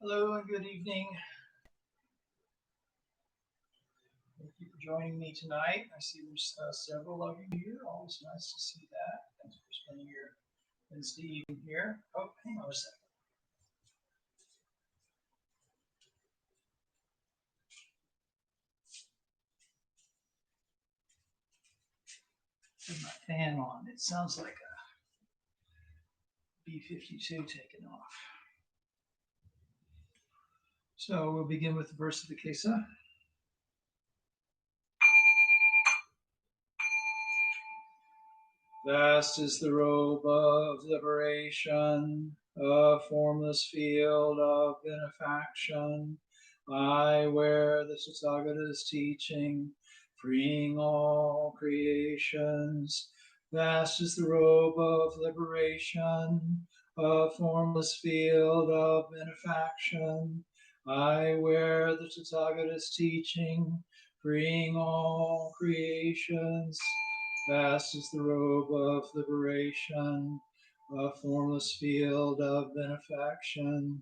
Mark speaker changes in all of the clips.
Speaker 1: Hello and good evening. Thank you for joining me tonight. I see there's several of you here. Always nice to see that. Thanks for spending your Wednesday evening here. Oh, hang on a second. Put my fan on. It sounds like a B-52 taking off. So we'll begin with the verse of the Kesa. Vast is the robe of liberation, a formless field of benefaction. I wear the Tathagata's teaching, freeing all creations. Vast is the robe of liberation, a formless field of benefaction. I wear the Tathagata's teaching, freeing all creations. Vast is the robe of liberation, a formless field of benefaction.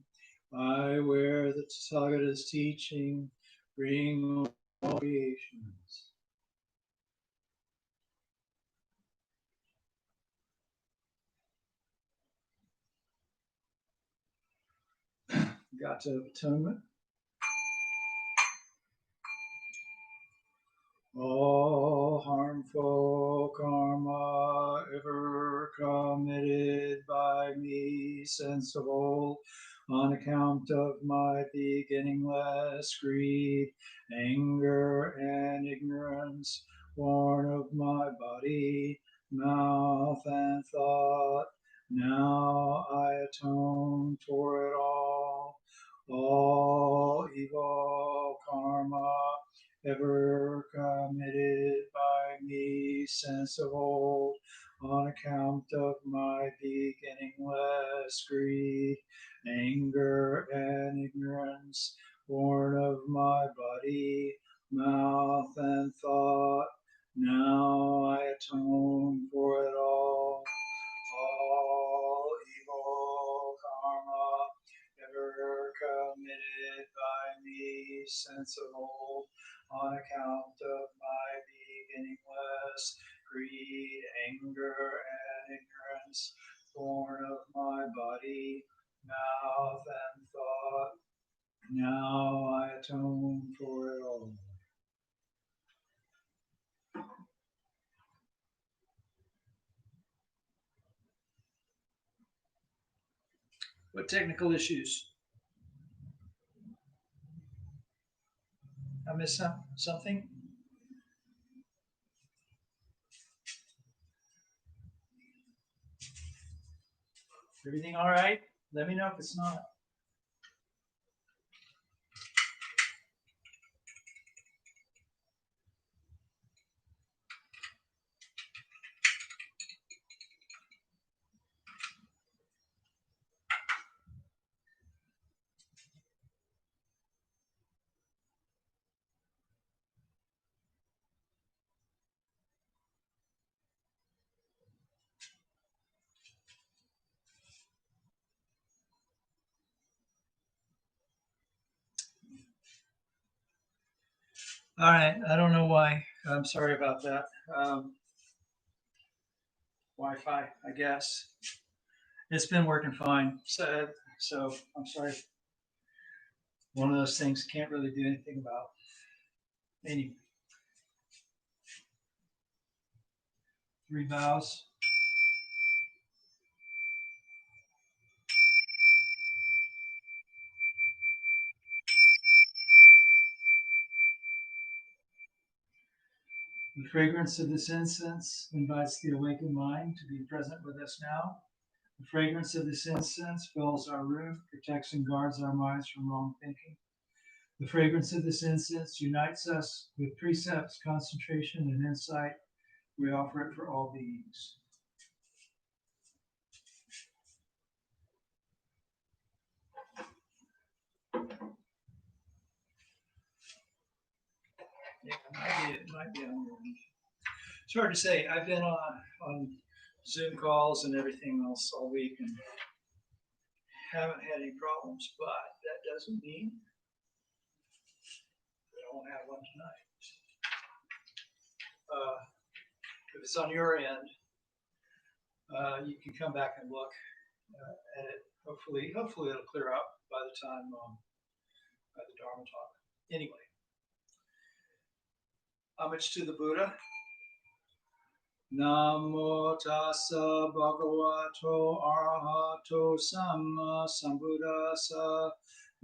Speaker 1: I wear the Tathagata's teaching, bring all creations. Gata of Atonement. All harmful karma ever committed by me since of old, on account of my beginningless greed, anger, and ignorance, born of my body, mouth, and thought, now I atone for it all. All evil karma ever committed by me since of old, on account of my beginningless greed, anger, and ignorance, born of my body, mouth, and thought, now I atone for it all. All evil karma ever committed by me since of old, on account of my beginningless greed, anger, and ignorance, born of my body, mouth, and thought, now I atone for it all. What technical issues? I missed something? Everything all right? Let me know if it's not. All right, I don't know why. I'm sorry about that. Wi-Fi, I guess. It's been working fine. So I'm sorry. One of those things can't really do anything about. Anyway, 3 bows. The fragrance of this incense invites the awakened mind to be present with us now. The fragrance of this incense fills our room, protects and guards our minds from wrong thinking. The fragrance of this incense unites us with precepts, concentration, and insight. We offer it for all beings. Yeah, it might be on your end. It's hard to say. I've been on Zoom calls and everything else all week, and haven't had any problems, but that doesn't mean that I won't have one tonight. If it's on your end, you can come back and look at it. Hopefully it'll clear up by the time by the Dharma talk. Anyway, homage to the Buddha. Namo tassa bhagavato arahato samma sambuddhassa.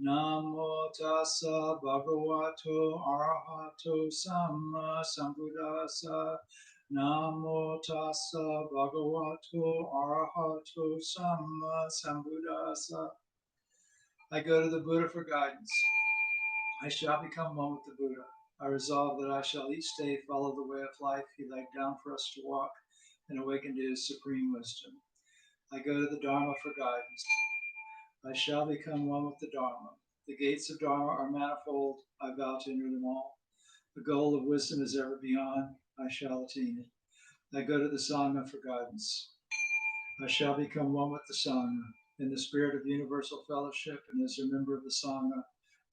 Speaker 1: Namo tassa bhagavato arahato samma sambuddhassa. Namo tassa bhagavato arahato samma sambuddhassa. I go to the Buddha for guidance. I shall become one with the Buddha. I resolve that I shall each day follow the way of life he laid down for us to walk and awaken to his supreme wisdom. I go to the Dharma for guidance. I shall become one with the Dharma. The gates of Dharma are manifold. I vow to enter them all. The goal of wisdom is ever beyond. I shall attain it. I go to the Sangha for guidance. I shall become one with the Sangha. In the spirit of universal fellowship and as a member of the Sangha,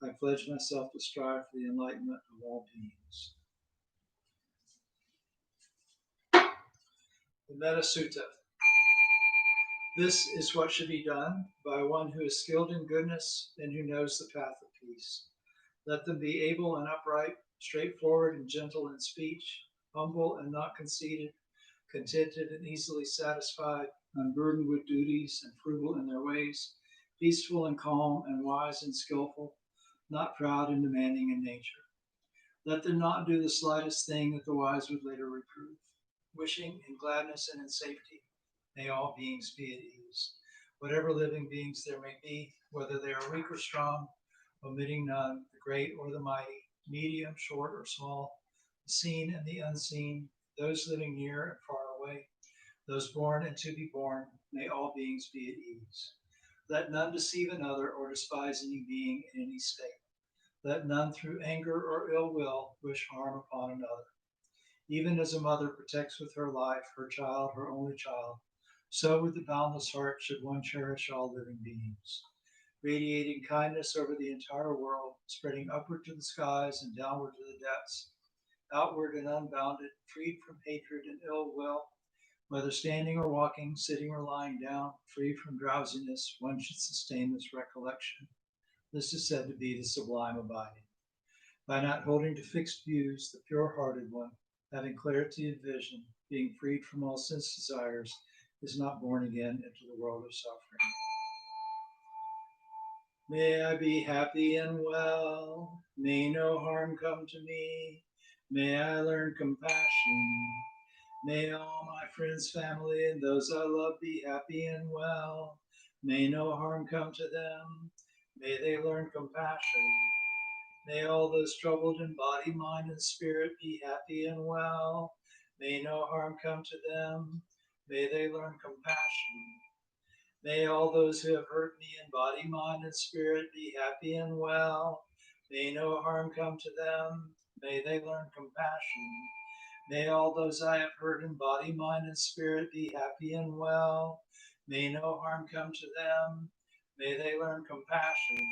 Speaker 1: I pledge myself to strive for the enlightenment of all beings. The Metta Sutta. This is what should be done by one who is skilled in goodness and who knows the path of peace. Let them be able and upright, straightforward and gentle in speech, humble and not conceited, contented and easily satisfied, unburdened with duties and frugal in their ways, peaceful and calm and wise and skillful, not proud and demanding in nature. Let them not do the slightest thing that the wise would later reprove. Wishing in gladness and in safety, may all beings be at ease. Whatever living beings there may be, whether they are weak or strong, omitting none, the great or the mighty, medium, short or small, the seen and the unseen, those living near and far away, those born and to be born, may all beings be at ease. Let none deceive another or despise any being in any state. Let none through anger or ill will wish harm upon another. Even as a mother protects with her life her child, her only child, so with the boundless heart should one cherish all living beings. Radiating kindness over the entire world, spreading upward to the skies and downward to the depths, outward and unbounded, freed from hatred and ill will, whether standing or walking, sitting or lying down, free from drowsiness, one should sustain this recollection. This is said to be the sublime abiding. By not holding to fixed views, the pure-hearted one, having clarity of vision, being freed from all sense desires, is not born again into the world of suffering. May I be happy and well. May no harm come to me. May I learn compassion. May all my friends, family, and those I love be happy and well. May no harm come to them. May they learn compassion. May all those troubled in body, mind, and spirit be happy and well. May no harm come to them. May they learn compassion. May all those who have hurt me in body, mind, and spirit be happy and well. May no harm come to them. May they learn compassion. May all those I have hurt in body, mind, and spirit be happy and well. May no harm come to them. May they learn compassion.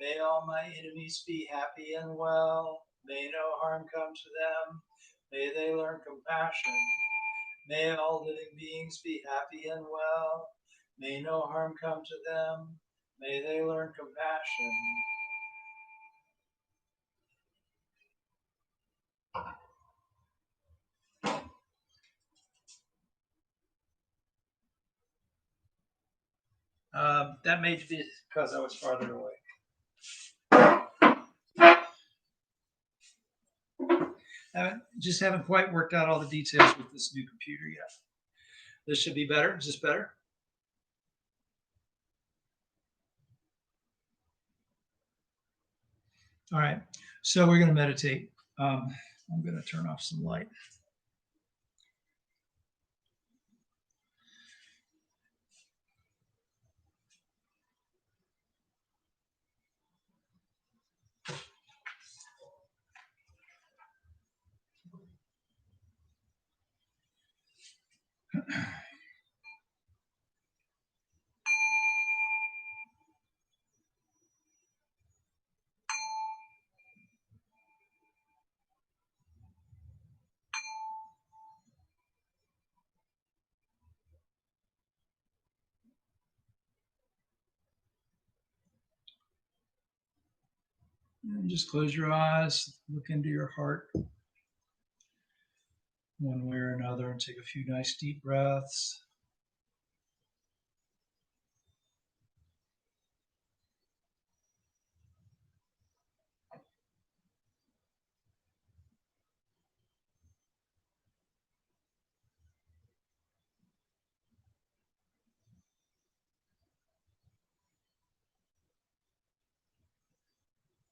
Speaker 1: May all my enemies be happy and well. May no harm come to them. May they learn compassion. May all living beings be happy and well. May no harm come to them. May they learn compassion. That may be because I was farther away. Just haven't quite worked out all the details with this new computer yet. This should be better. Is this better? All right. So we're going to meditate. I'm going to turn off some light. And just close your eyes, look into your heart one way or another, and take a few nice deep breaths.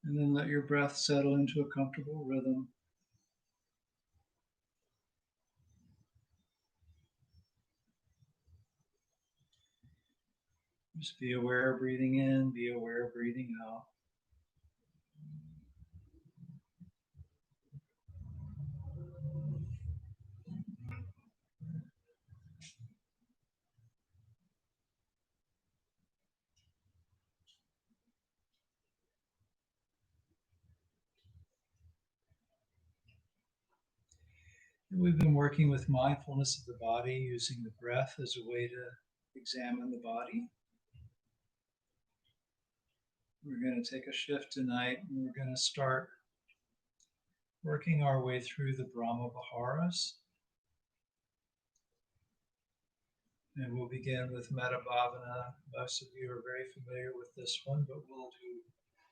Speaker 1: And then let your breath settle into a comfortable rhythm. Just be aware of breathing in, be aware of breathing out. And we've been working with mindfulness of the body, using the breath as a way to examine the body. We're going to take a shift tonight, and we're going to start working our way through the Brahma Viharas. And we'll begin with Metta Bhavana. Most of you are very familiar with this one, but we'll do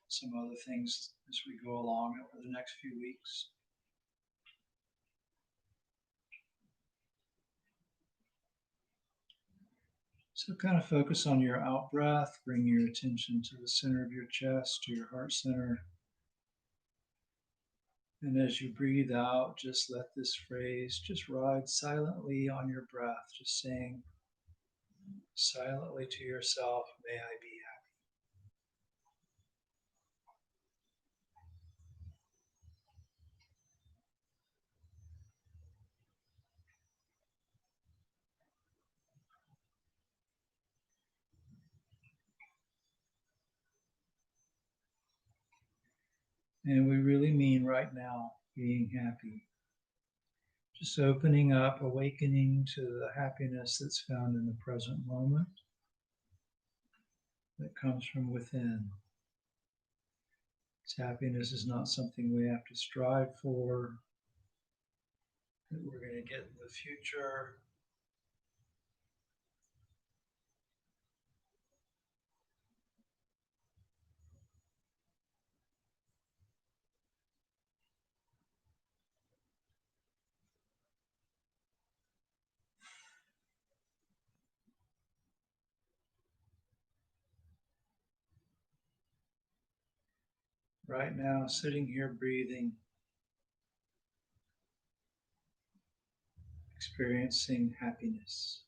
Speaker 1: some other things as we go along over the next few weeks. So kind of focus on your out breath, bring your attention to the center of your chest, to your heart center. And as you breathe out, just let this phrase just ride silently on your breath, just saying silently to yourself, may I be happy. And we really mean right now being happy. Just opening up, awakening to the happiness that's found in the present moment that comes from within. This happiness is not something we have to strive for, that we're going to get in the future. Right now, sitting here breathing, experiencing happiness.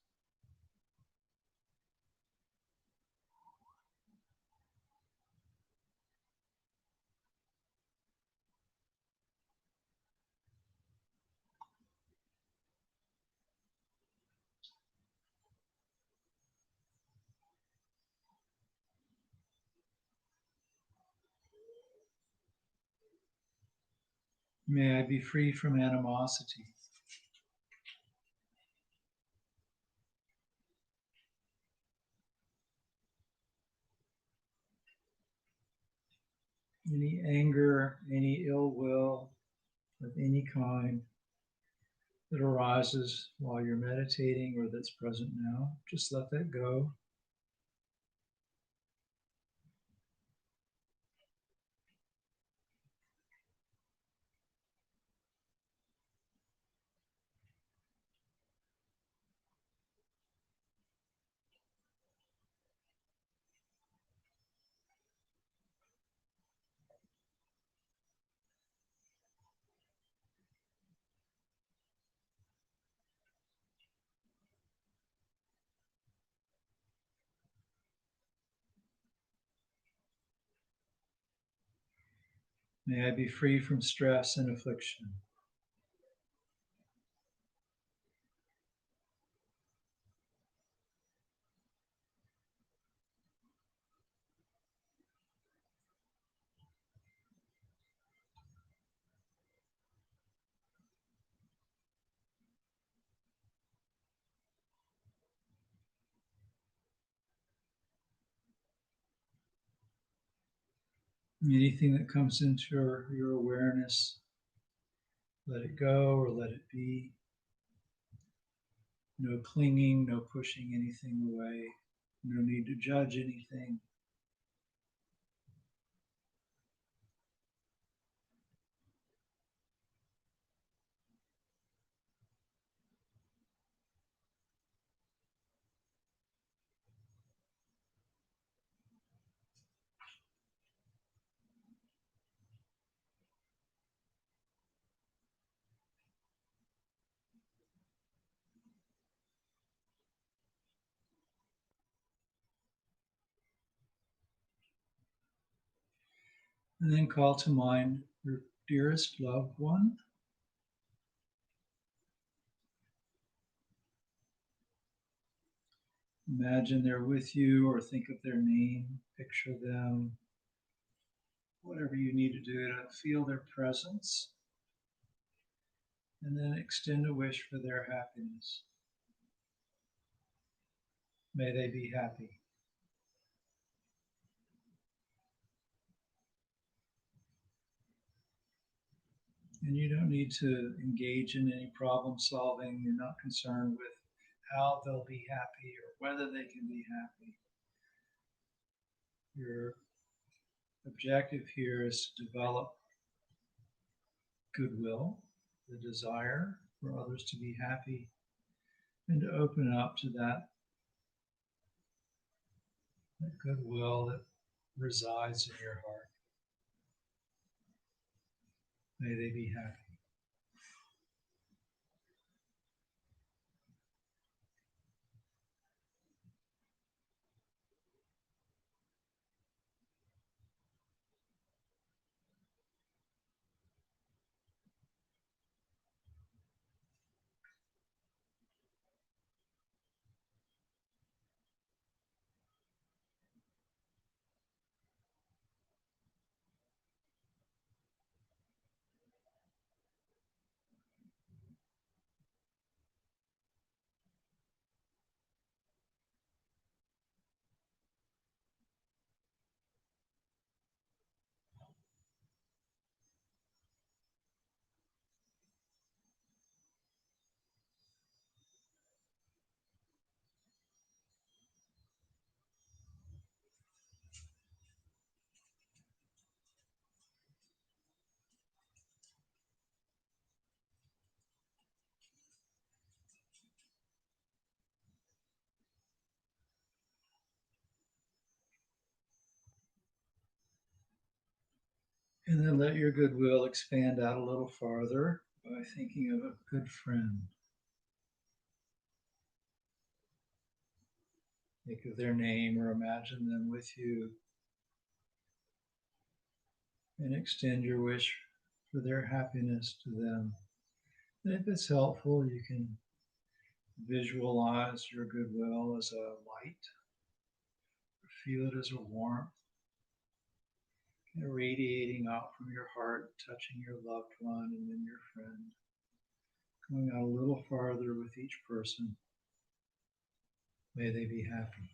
Speaker 1: May I be free from animosity. Any anger, any ill will of any kind that arises while you're meditating or that's present now, just let that go. May I be free from stress and affliction. Anything that comes into your awareness, let it go or let it be. No clinging, no pushing anything away. No need to judge anything. And then call to mind your dearest loved one. Imagine they're with you or think of their name, picture them, whatever you need to do to feel their presence. And then extend a wish for their happiness. May they be happy. And you don't need to engage in any problem solving. You're not concerned with how they'll be happy or whether they can be happy. Your objective here is to develop goodwill, the desire for others to be happy, and to open up to that goodwill that resides in your heart. May they be happy. And then let your goodwill expand out a little farther by thinking of a good friend. Think of their name or imagine them with you and extend your wish for their happiness to them. And if it's helpful, you can visualize your goodwill as a light, feel it as a warmth, radiating out from your heart, touching your loved one and then your friend, going out a little farther with each person. May they be happy.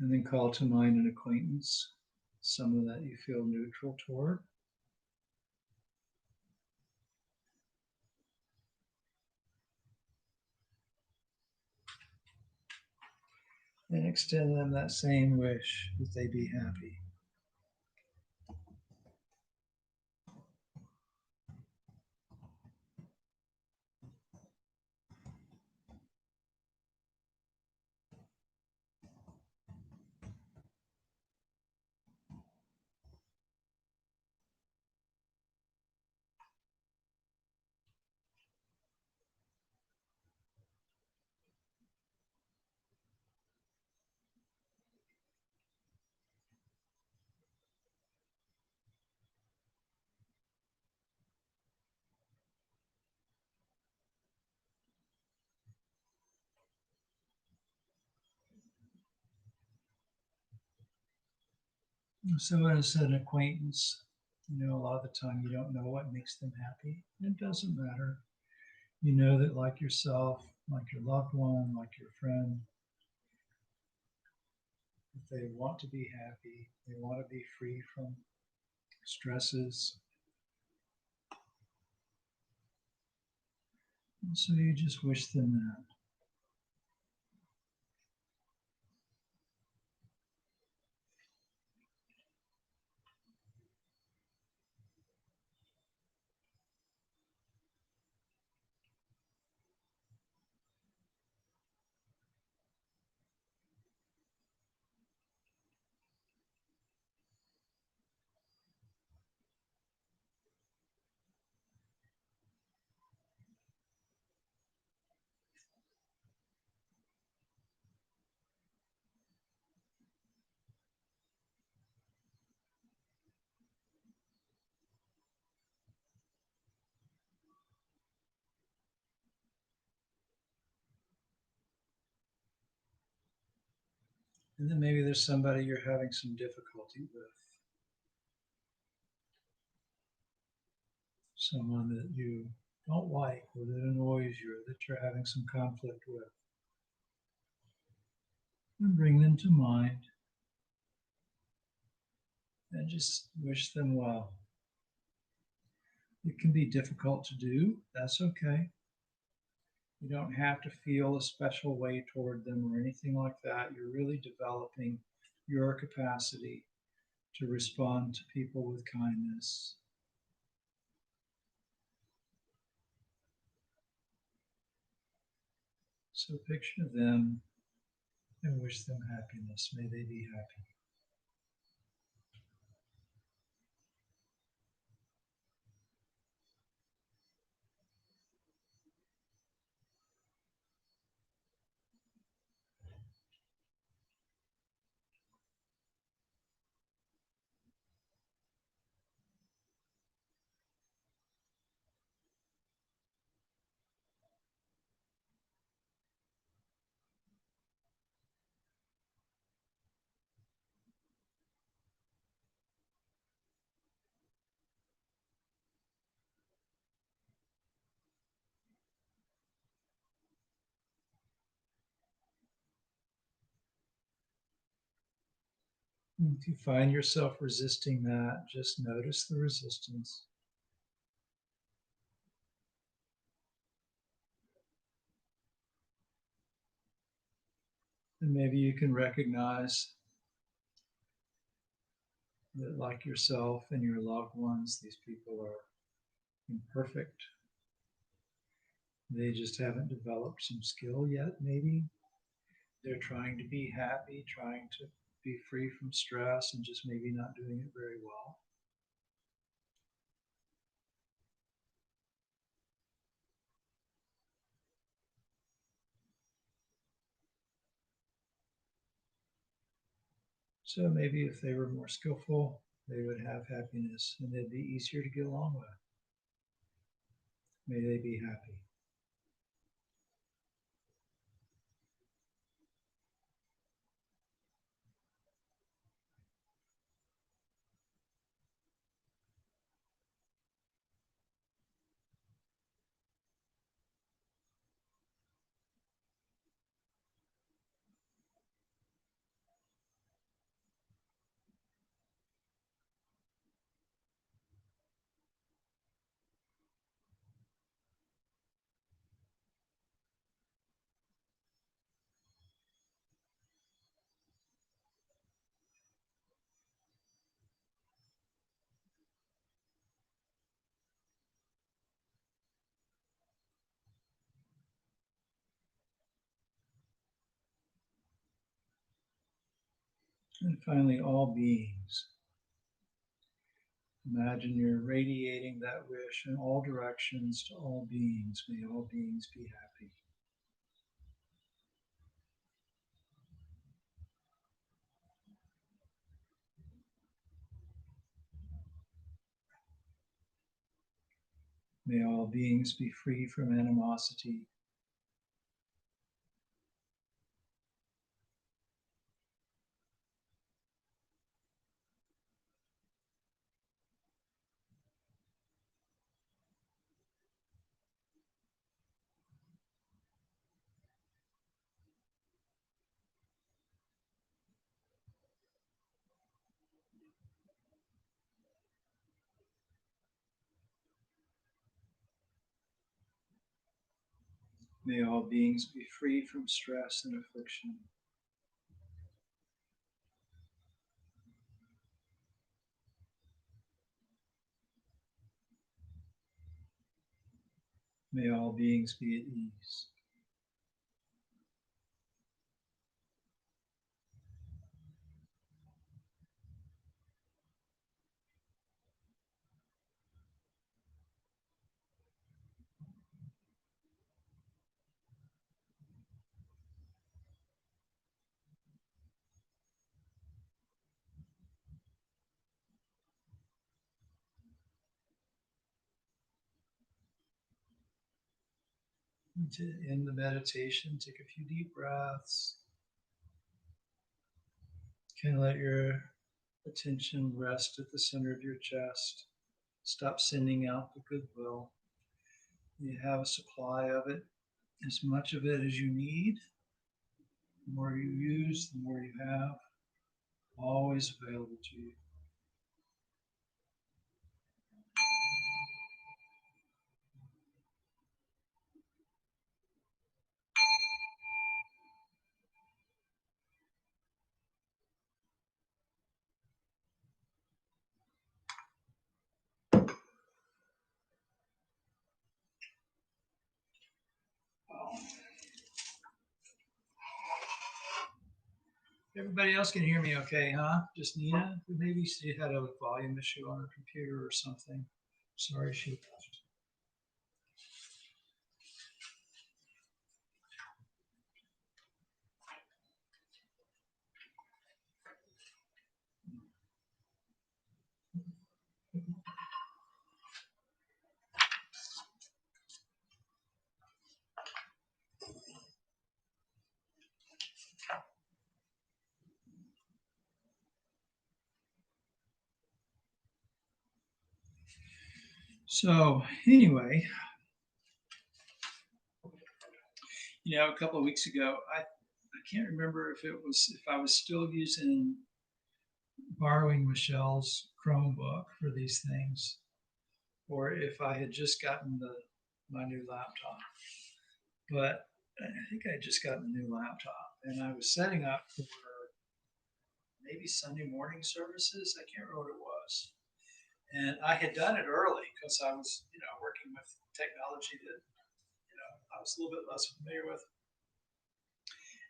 Speaker 1: And then call to mind an acquaintance, someone that you feel neutral toward. And extend them that same wish that they be happy. So as an acquaintance, a lot of the time you don't know what makes them happy. It doesn't matter. You know that like yourself, like your loved one, like your friend, if they want to be happy, they want to be free from stresses. And so you just wish them that. And then maybe there's somebody you're having some difficulty with, someone that you don't like or that annoys you or that you're having some conflict with. And bring them to mind and just wish them well. It can be difficult to do. That's okay. You don't have to feel a special way toward them or anything like that. You're really developing your capacity to respond to people with kindness. So picture them and wish them happiness. May they be happy. If you find yourself resisting that, just notice the resistance. And maybe you can recognize that, like yourself and your loved ones, these people are imperfect. They just haven't developed some skill yet, maybe. They're trying to be happy, trying to be free from stress, and just maybe not doing it very well. So maybe if they were more skillful, they would have happiness and they'd be easier to get along with. May they be happy. And finally, all beings. Imagine you're radiating that wish in all directions to all beings. May all beings be happy. May all beings be free from animosity. May all beings be free from stress and affliction. May all beings be at ease. And to end the meditation, take a few deep breaths. Can let your attention rest at the center of your chest. Stop sending out the goodwill. You have a supply of it, as much of it as you need. The more you use, the more you have, always available to you. Everybody else can hear me okay, huh? Just Nina? Maybe she had a volume issue on her computer or something. Sorry, she left. So anyway, a couple of weeks ago, I can't remember if I was still borrowing Michelle's Chromebook for these things, or if I had just gotten my new laptop. But I think I had just gotten the new laptop, and I was setting up for maybe Sunday morning services. I can't remember what it was. And I had done it early because I was, working with technology that, I was a little bit less familiar with.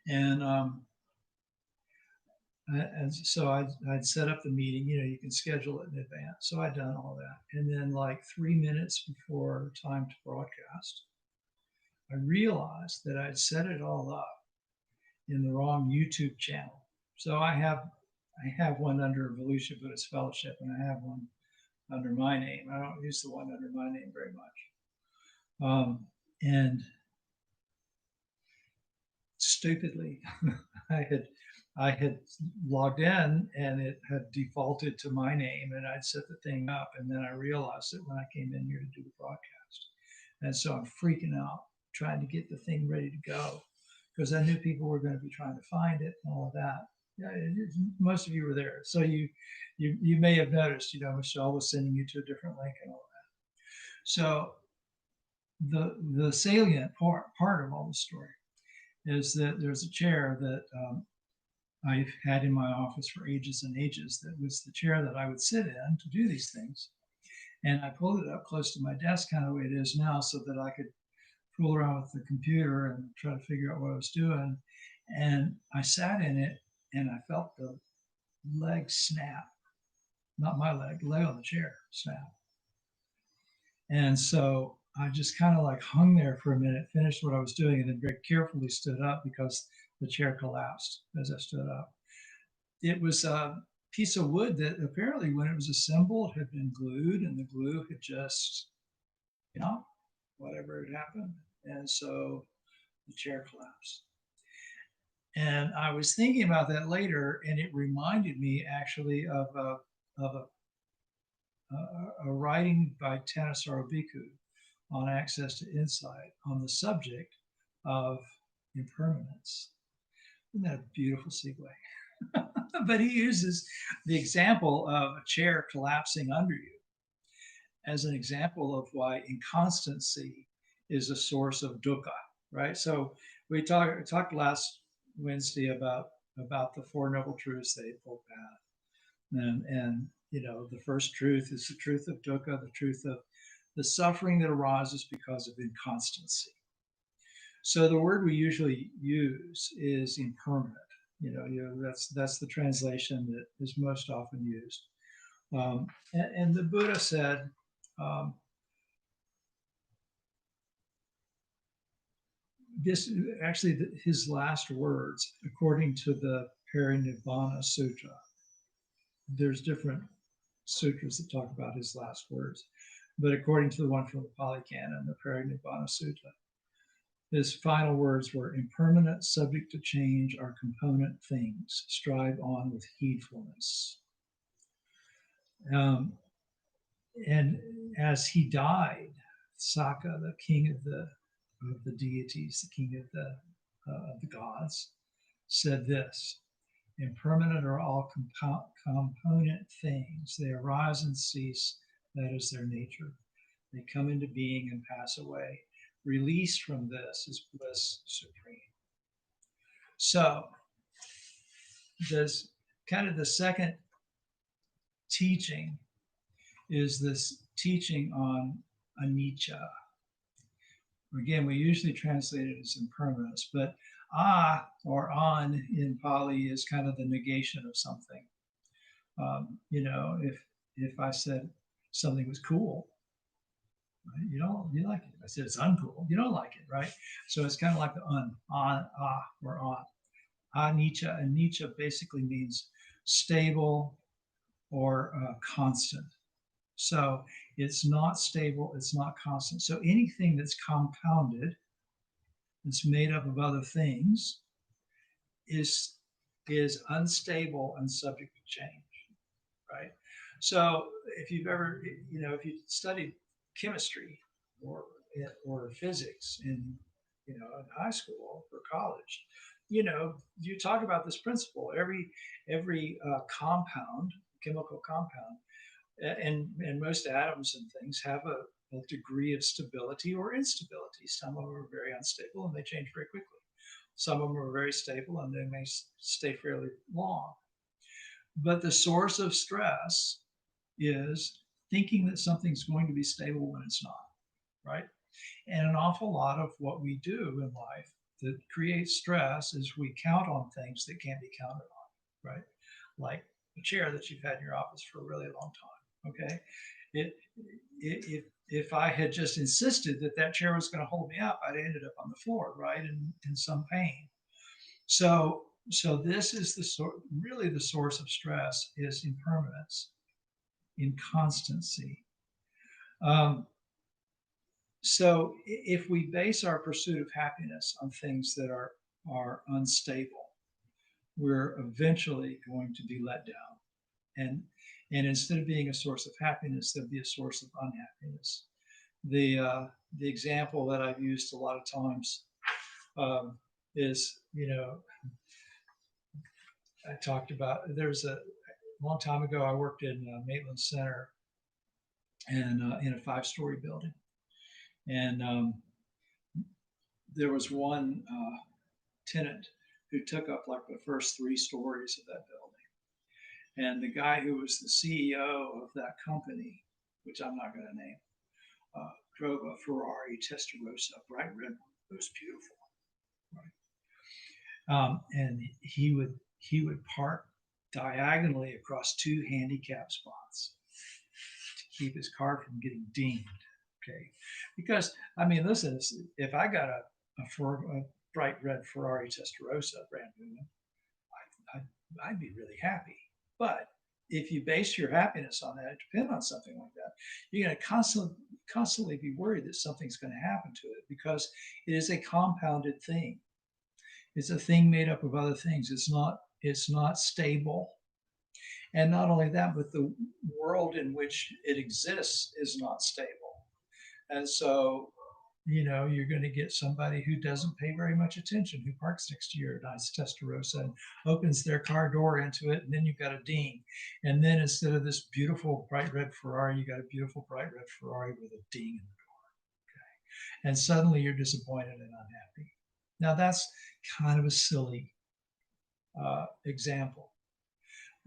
Speaker 1: And so I'd set up the meeting. You can schedule it in advance. So I'd done all that. And then, like 3 minutes before time to broadcast, I realized that I'd set it all up in the wrong YouTube channel. So I have one under Volusia Buddhist Fellowship, and I have one under my name. I don't use the one under my name very much. And stupidly, I had logged in, and it had defaulted to my name, and I'd set the thing up, and then I realized it when I came in here to do the broadcast. And so I'm freaking out, trying to get the thing ready to go, because I knew people were going to be trying to find it and all of that. Yeah, most of you were there, so you may have noticed. Michelle was sending you to a different link and all that. So the salient part of all the story is that there's a chair that I've had in my office for ages and ages. That was the chair that I would sit in to do these things, and I pulled it up close to my desk, kind of the way it is now, so that I could fool around with the computer and try to figure out what I was doing. And I sat in it, and I felt leg snap. Not my leg, leg on the chair snap. And so I just kind of like hung there for a minute, finished what I was doing, and then very carefully stood up because the chair collapsed as I stood up. It was a piece of wood that apparently, when it was assembled, had been glued, and the glue had just, you know, whatever had happened. And so the chair collapsed. And I was thinking about that later, and it reminded me actually of a writing by Thanissaro Bhikkhu on Access to Insight on the subject of impermanence. Isn't that a beautiful segue? But he uses the example of a chair collapsing under you as an example of why inconstancy is a source of dukkha, right? So we talked last Wednesday about the Four Noble Truths, the Eightfold Path, and you know, the first truth is the truth of dukkha, the truth of the suffering that arises because of inconstancy. So the word we usually use is impermanent. That's the translation that is most often used. And the Buddha said, um, this actually his last words, according to the Parinibbana Sutra. There's different sutras that talk about his last words, but according to the one from the Pali Canon, the Parinibbana Sutra, his final words were, impermanent, subject to change, are component things. Strive on with heedfulness. And as he died, Sakka, the king of the deities, the king of the gods, said this: impermanent are all component things. They arise and cease. That is their nature. They come into being and pass away. Release from this is bliss supreme. So, this kind of the second teaching is this teaching on anicca. Again, we usually translate it as impermanence, but or an in Pali is kind of the negation of something. If I said something was cool, right? You like it. If I said it's uncool, you don't like it, right? So it's kind of like the or on. Anicca, and anicca basically means stable or constant. So it's not stable, it's not constant. So anything that's compounded, that's made up of other things, is unstable and subject to change, right? So if you've ever, if you studied chemistry or physics in high school or college, you talk about this principle. Every compound, chemical compound, and most atoms and things have a degree of stability or instability. Some of them are very unstable and they change very quickly. Some of them are very stable and they may stay fairly long. But the source of stress is thinking that something's going to be stable when it's not, right? And an awful lot of what we do in life that creates stress is we count on things that can't be counted on, right? Like the chair that you've had in your office for a really long time, okay? If I had just insisted that chair was going to hold me up, I'd ended up on the floor, right, in some pain. So this is really the source of stress is impermanence, inconstancy. So if we base our pursuit of happiness on things that are unstable, we're eventually going to be let down. And instead of being a source of happiness, they'll be a source of unhappiness. The example that I've used a lot of times is, I talked about, there's a long time ago, I worked in Maitland Center and in a 5-story building. And there was one tenant who took up like the first 3 stories of that building. And the guy who was the CEO of that company, which I'm not going to name, drove a Ferrari Testarossa, bright red one. It was beautiful, right? And he would park diagonally across two handicap spots to keep his car from getting dinged. Okay, because I mean, listen, if I got a bright red Ferrari Testarossa, brand new one, I'd be really happy. But if you base your happiness on that, depend on something like that, you're going to constantly be worried that something's going to happen to it because it is a compounded thing. It's a thing made up of other things. It's not stable. And not only that, but the world in which it exists is not stable. And so, you're going to get somebody who doesn't pay very much attention, who parks next to your nice Testarossa and opens their car door into it, and then you've got a ding. And then instead of this beautiful bright red Ferrari, you got a beautiful bright red Ferrari with a ding in the door. Okay. And suddenly you're disappointed and unhappy. Now that's kind of a silly example.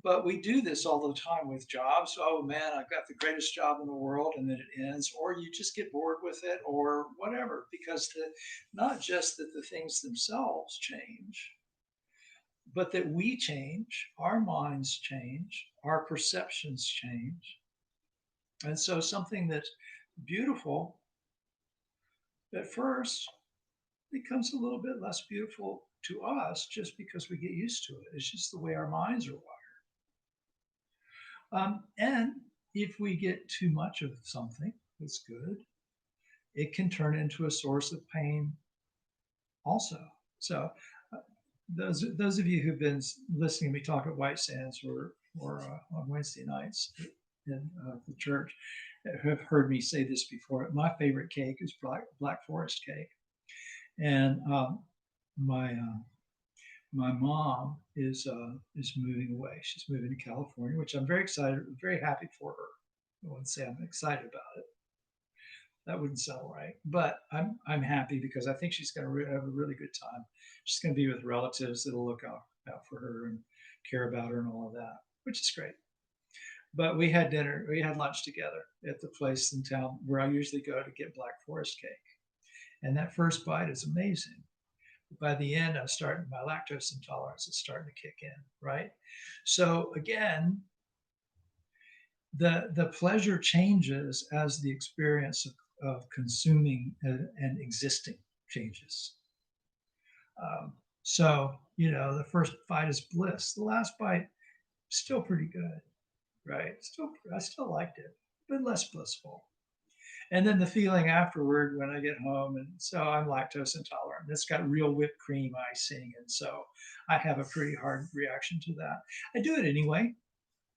Speaker 1: But we do this all the time with jobs. Oh man, I've got the greatest job in the world, and then it ends, or you just get bored with it, or whatever, because not just that the things themselves change, but that we change, our minds change, our perceptions change. And so something that's beautiful at first becomes a little bit less beautiful to us just because we get used to it. It's just the way our minds are wired. And if we get too much of something that's good, it can turn into a source of pain also. So, those of you who've been listening to me talk at White Sands or on Wednesday nights in the church have heard me say this before. My favorite cake is Black Forest cake, and my my mom is moving away. She's moving to California, which I'm very excited, very happy for her. I wouldn't say I'm excited about it. That wouldn't sound right, but I'm happy because I think she's going to have a really good time. She's going to be with relatives that'll look out for her and care about her and all of that, which is great. But we had lunch together at the place in town where I usually go to get Black Forest cake, and that first bite is amazing. By the end, I'm starting, my lactose intolerance is starting to kick in, right? So again, the pleasure changes as the experience of consuming and existing changes. So, the first bite is bliss. The last bite, still pretty good, right? I still liked it, but less blissful. And then the feeling afterward when I get home, and so I'm lactose intolerant. It's got real whipped cream icing, and so I have a pretty hard reaction to that. I do it anyway,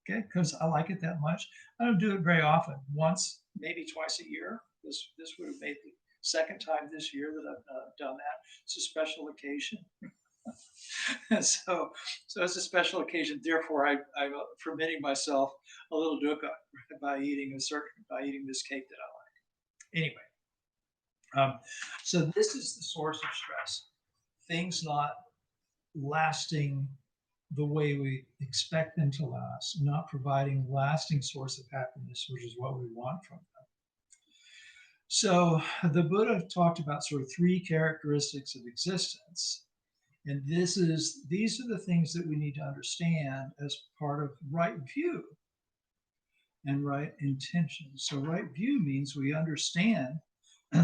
Speaker 1: okay, because I like it that much. I don't do it very often. Once, maybe twice a year. This would have made the second time this year that I've done that. It's a special occasion. so it's a special occasion. Therefore, I'm permitting myself a little dukkha by eating this cake that I like. Anyway, so this is the source of stress. Things not lasting the way we expect them to last, not providing lasting source of happiness, which is what we want from them. So the Buddha talked about sort of three characteristics of existence. And these are the things that we need to understand as part of right view and right intention. So right view means we understand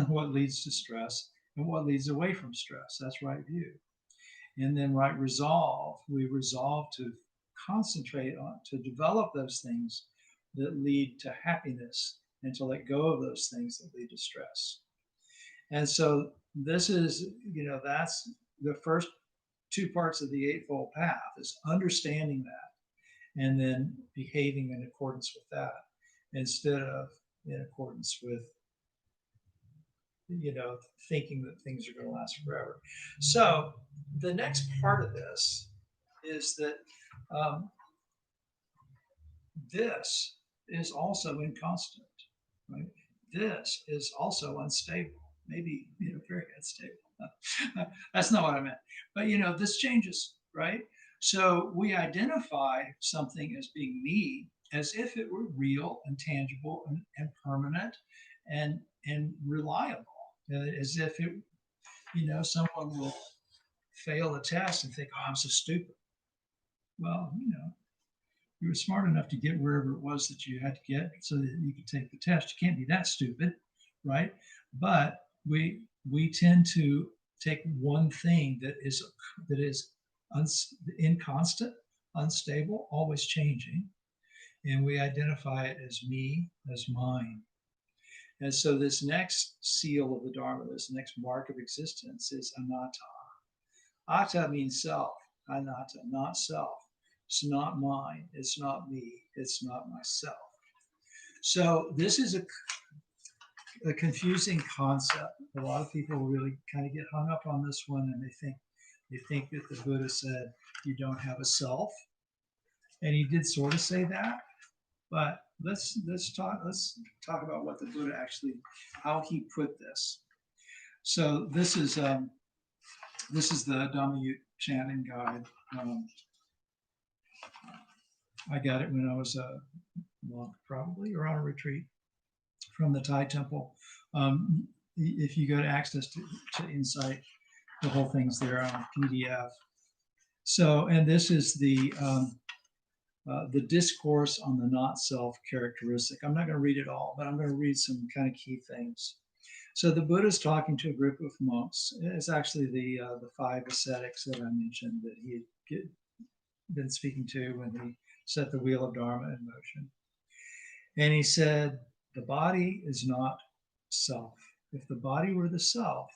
Speaker 1: what leads to stress and what leads away from stress. That's right view. And then right resolve, we resolve to concentrate on, to develop those things that lead to happiness and to let go of those things that lead to stress. And so this is, that's the first two parts of the Eightfold Path, is understanding that and then behaving in accordance with that instead of in accordance with thinking that things are going to last forever. So the next part of this is that this is also inconstant, right? This is also unstable, maybe very unstable. That's not what I meant. But this changes, right? So we identify something as being me as if it were real and tangible and permanent and reliable, as if it, someone will fail a test and think, oh, I'm so stupid. Well, You were smart enough to get wherever it was that you had to get so that you could take the test. You can't be that stupid, right? But we tend to take one thing that is inconstant, unstable, always changing, and we identify it as me, as mine. And so this next seal of the Dharma, this next mark of existence is anatta. Atta means self, anatta, not self. It's not mine, it's not me, it's not myself. So this is a confusing concept. A lot of people really kind of get hung up on this one, and they think that the Buddha said you don't have a self, and he did sort of say that. But let's talk about what the Buddha actually, how he put this. So this is the Dhammayut chanting guide. I got it when I was a monk, probably, or on a retreat from the Thai temple. If you go to Access to Insight, the whole thing's there on PDF. So, and this is the discourse on the not self characteristic. I'm not going to read it all, but I'm going to read some kind of key things. So the Buddha's talking to a group of monks. It's actually the 5 ascetics that I mentioned that he had been speaking to when he set the wheel of Dharma in motion. And he said, the body is not self. If the body were the self,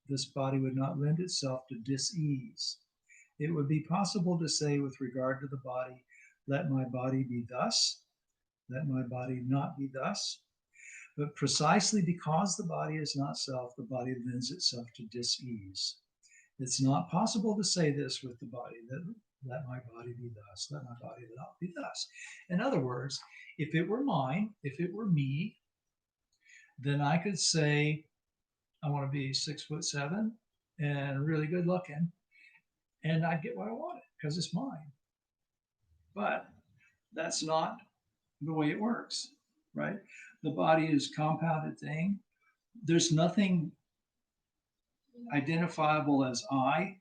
Speaker 1: this body would not lend itself to dis-ease. It would be possible to say with regard to the body, let my body be thus, let my body not be thus. But precisely because the body is not self, the body lends itself to dis-ease. It's not possible to say this with the body, that let my body be thus, let my body not be thus. In other words, if it were mine, if it were me, then I could say, I want to be 6'7" and really good looking, and I'd get what I wanted because it's mine. But that's not the way it works, right? The body is a compounded thing. There's nothing identifiable as I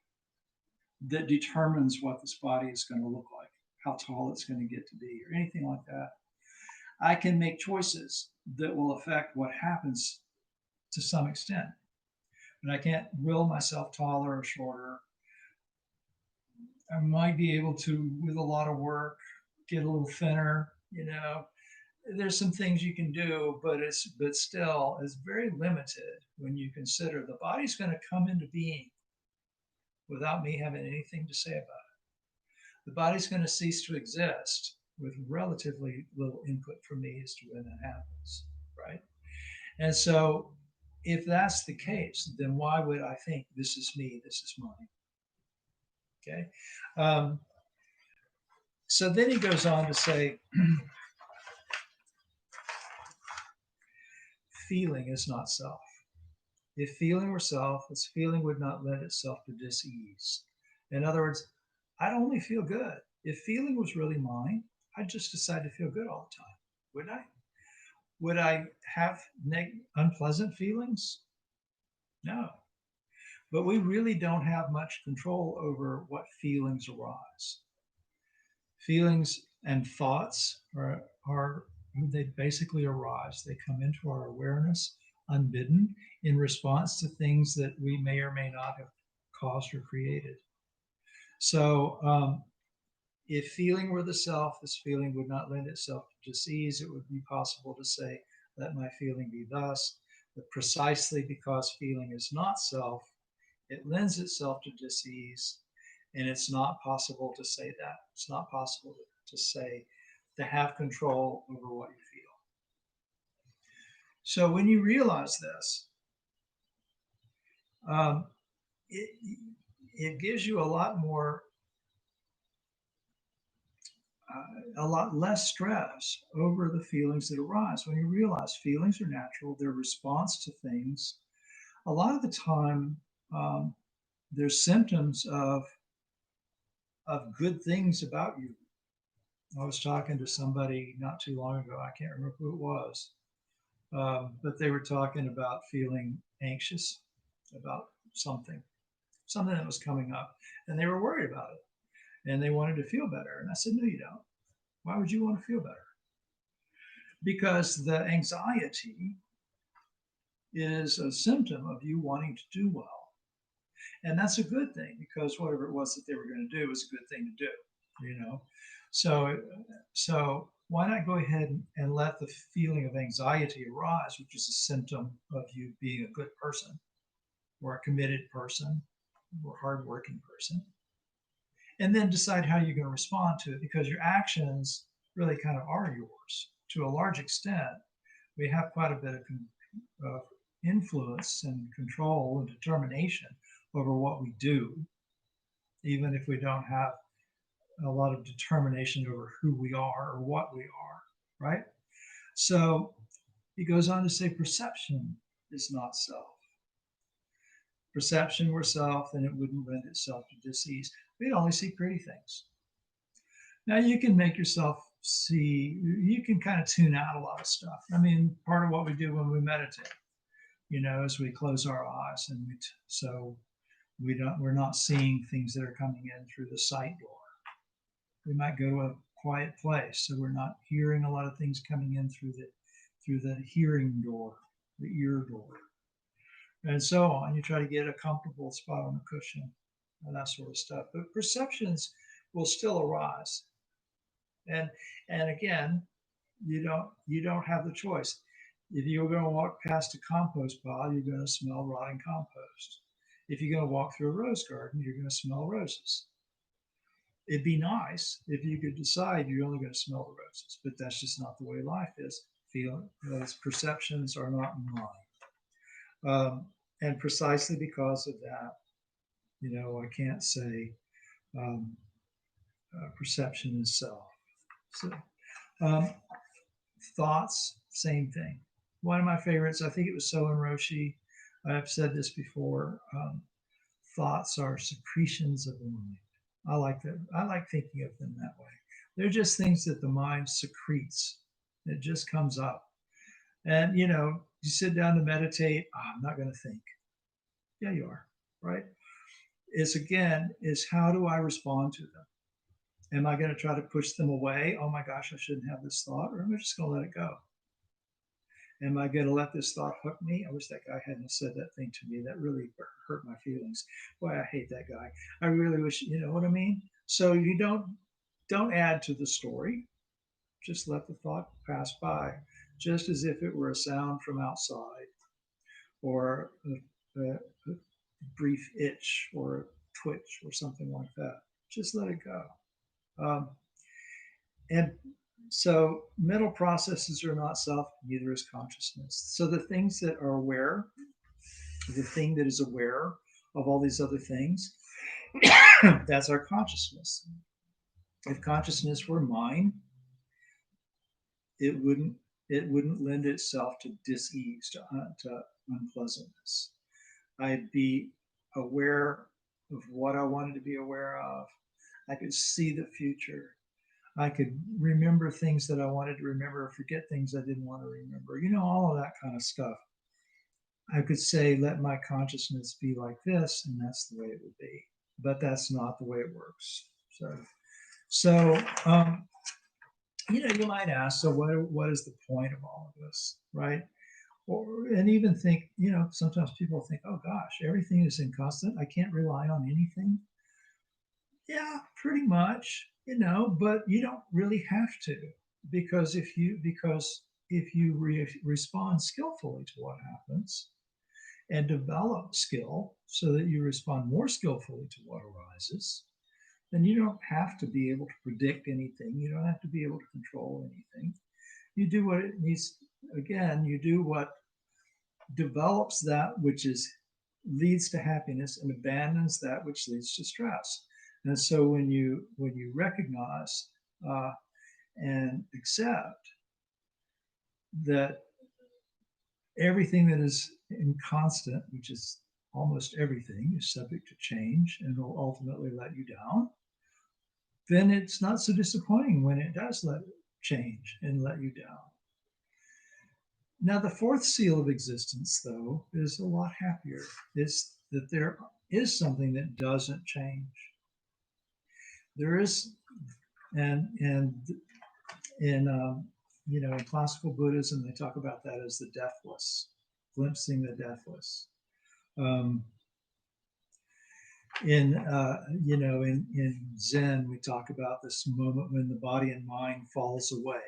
Speaker 1: that determines what this body is going to look like, how tall it's going to get to be, or anything like that. I can make choices that will affect what happens to some extent, but I can't will myself taller or shorter. I might be able to, with a lot of work, get a little thinner. There's some things you can do, but still it's very limited when you consider the body's going to come into being without me having anything to say about it. The body's going to cease to exist with relatively little input from me as to when that happens, right? And so if that's the case, then why would I think this is me, this is mine? Okay. So then he goes on to say, feeling is not self. If feeling were self, this feeling would not lend itself to dis-ease. In other words, I'd only feel good. If feeling was really mine, I'd just decide to feel good all the time, wouldn't I? Would I have unpleasant feelings? No. But we really don't have much control over what feelings arise. Feelings and thoughts they basically arise. They come into our awareness unbidden in response to things that we may or may not have caused or created. So if feeling were the self, this feeling would not lend itself to dis-ease. It would be possible to say, let my feeling be thus. But precisely because feeling is not self, it lends itself to dis-ease. And it's not possible to say that. It's not possible to say, to have control over what you feel. So when you realize this, it gives you a lot less stress over the feelings that arise. When you realize feelings are natural, they're response to things. A lot of the time, there's symptoms of good things about you. I was talking to somebody not too long ago. I can't remember who it was, but they were talking about feeling anxious about something that was coming up, and they were worried about it, and they wanted to feel better. And I said, no, you don't. Why would you want to feel better? Because the anxiety is a symptom of you wanting to do well. And that's a good thing because whatever it was that they were going to do was a good thing to do, you know? So, so why not go ahead and let the feeling of anxiety arise, which is a symptom of you being a good person or a committed person or a hardworking person, and then decide how you're going to respond to it because your actions really kind of are yours to a large extent. We have quite a bit of influence and control and determination over what we do, even if we don't have a lot of determination over who we are or what we are, right? So he goes on to say perception is not self. Perception were self, then it wouldn't lend itself to disease. We'd only see pretty things. Now you can make yourself see, you can kind of tune out a lot of stuff. I mean, part of what we do when we meditate, is we close our eyes and so we're not seeing things that are coming in through the sight door. We might go to a quiet place, so we're not hearing a lot of things coming in through the hearing door, the ear door, and so on. You try to get a comfortable spot on the cushion and that sort of stuff. But perceptions will still arise, and again, you don't have the choice. If you're going to walk past a compost pile, you're going to smell rotting compost. If you're going to walk through a rose garden, you're going to smell roses. It'd be nice if you could decide you're only going to smell the roses, but that's just not the way life is. Feeling those perceptions are not mine, and precisely because of that, I can't say um, perception is self. So, um, thoughts, same thing. One of my favorites, I think it was Soen Roshi. I've said this before. Thoughts are secretions of the mind. I like that. I like thinking of them that way. They're just things that the mind secretes. It just comes up. And you sit down to meditate. Oh, I'm not going to think. Yeah, you are. Right. Is again, is how do I respond to them? Am I going to try to push them away? Oh my gosh, I shouldn't have this thought, or am I just going to let it go? Am I going to let this thought hook me? I wish that guy hadn't said that thing to me. That really hurt my feelings. Boy, I hate that guy. I really wish, you know what I mean? So you don't add to the story. Just let the thought pass by, just as if it were a sound from outside, or a brief itch or a twitch or something like that. Just let it go. Um, and so mental processes are not self, neither is consciousness. So the things that are aware, the thing that is aware of all these other things, that's our consciousness. If consciousness were mine, it wouldn't lend itself to dis-ease, to unpleasantness. I'd be aware of what I wanted to be aware of. I could see the future. I could remember things that I wanted to remember, forget things I didn't want to remember. All of that kind of stuff. I could say, let my consciousness be like this, and that's the way it would be. But that's not the way it works. So you might ask, so what is the point of all of this, right? And even think, sometimes people think, oh gosh, everything is inconstant. I can't rely on anything. Yeah, pretty much, but you don't really have to, because if you respond skillfully to what happens and develop skill so that you respond more skillfully to what arises, then you don't have to be able to predict anything. You don't have to be able to control anything. You do what it needs. Again, you do what develops that which is leads to happiness and abandons that which leads to stress. And so when you recognize and accept that everything that is inconstant, which is almost everything, is subject to change and will ultimately let you down, then it's not so disappointing when it does let change and let you down. Now, the fourth seal of existence, though, is a lot happier. It's that there is something that doesn't change. There is, and In classical Buddhism, they talk about that as the deathless, glimpsing the deathless. Um, in Zen, we talk about this moment when the body and mind falls away,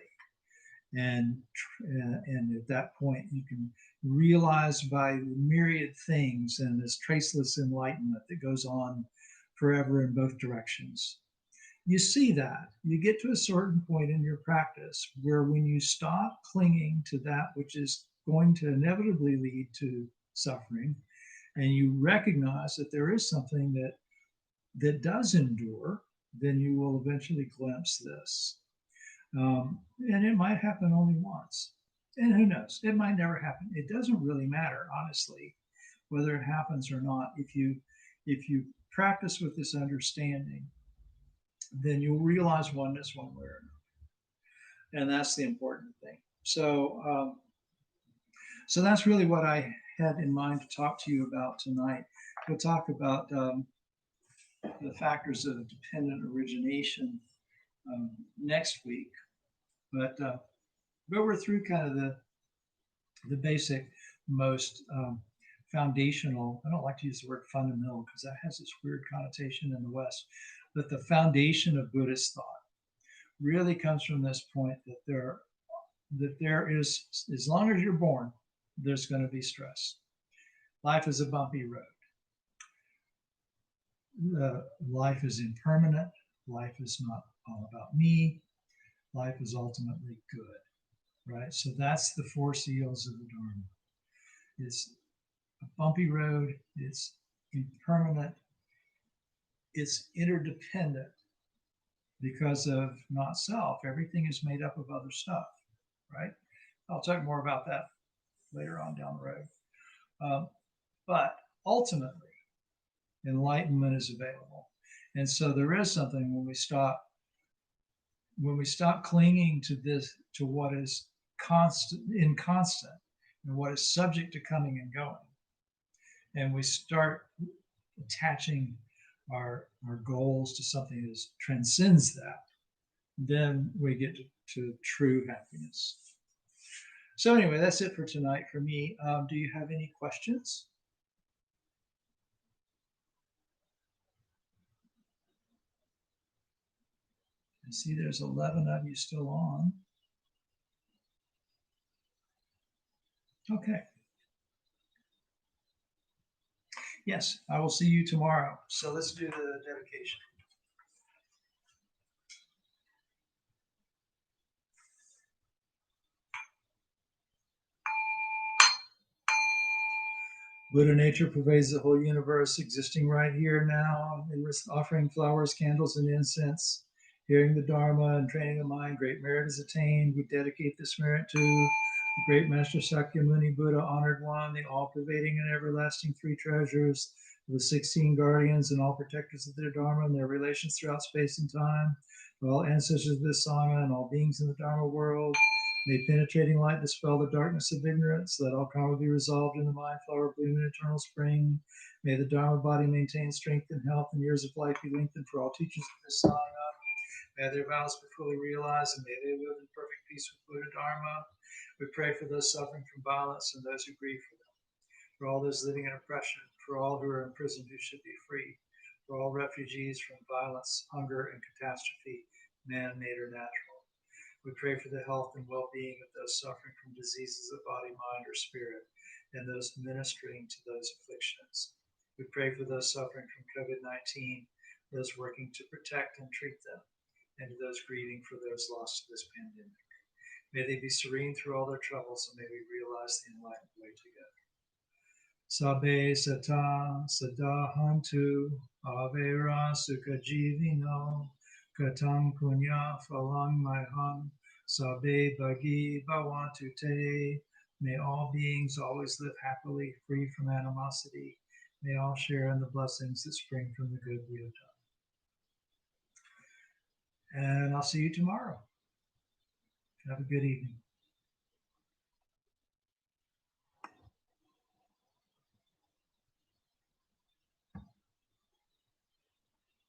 Speaker 1: and at that point you can realize by myriad things and this traceless enlightenment that goes on forever in both directions. You see that you get to a certain point in your practice where when you stop clinging to that which is going to inevitably lead to suffering, and you recognize that there is something that does endure, then you will eventually glimpse this. And it might happen only once. And who knows? It might never happen. It doesn't really matter, honestly, whether it happens or not. If you practice with this understanding, then you'll realize oneness one way or another. And that's the important thing. So that's really what I had in mind to talk to you about tonight. We'll talk about the factors of dependent origination next week, but we're through kind of the basic, most foundational. I don't like to use the word fundamental because that has this weird connotation in the West, but the foundation of Buddhist thought really comes from this point that there is, as long as you're born, there's going to be stress. Life is a bumpy road. Life is impermanent. Life is not all about me. Life is ultimately good, right? So that's the four seals of the Dharma. It's a bumpy road. It's impermanent. It's interdependent because of not self. Everything is made up of other stuff, right? I'll talk more about that later on down the road. But ultimately, enlightenment is available. And so there is something when we stop clinging to this, to what is inconstant and what is subject to coming and going, and we start attaching our goals to something that transcends that, then we get to true happiness. So anyway, that's it for tonight for me. Do you have any questions? I see there's 11 of you still on. Okay. Yes, I will see you tomorrow. So let's do the dedication. Buddha nature pervades the whole universe, existing right here now, and offering flowers, candles, and incense, hearing the Dharma and training the mind. Great merit is attained. We dedicate this merit to the great Master Sakyamuni Buddha, honored one, the all-pervading and everlasting three treasures, the 16 guardians and all protectors of their Dharma and their relations throughout space and time, for all ancestors of this Sangha and all beings in the Dharma world. May penetrating light dispel the darkness of ignorance. Let all karma be resolved in the mind, flower, bloom, and eternal spring. May the Dharma body maintain strength and health, and years of life be lengthened for all teachers of this Sangha. May their vows be fully realized, and may they live in perfect peace with Buddha Dharma. We pray for those suffering from violence and those who grieve for them, for all those living in oppression, for all who are in prison who should be free, for all refugees from violence, hunger, and catastrophe, man-made or natural. We pray for the health and well-being of those suffering from diseases of body, mind, or spirit, and those ministering to those afflictions. We pray for those suffering from COVID-19, those working to protect and treat them, and to those grieving for those lost to this pandemic. May they be serene through all their troubles, and may we realize the enlightened way together. Sabbe sata sadahantu avera sukha jivino Katam punya phalang maiham sabbe bhagi bhavantu te. May all beings always live happily, free from animosity. May all share in the blessings that spring from the good we have done. And I'll see you tomorrow. Have a good evening.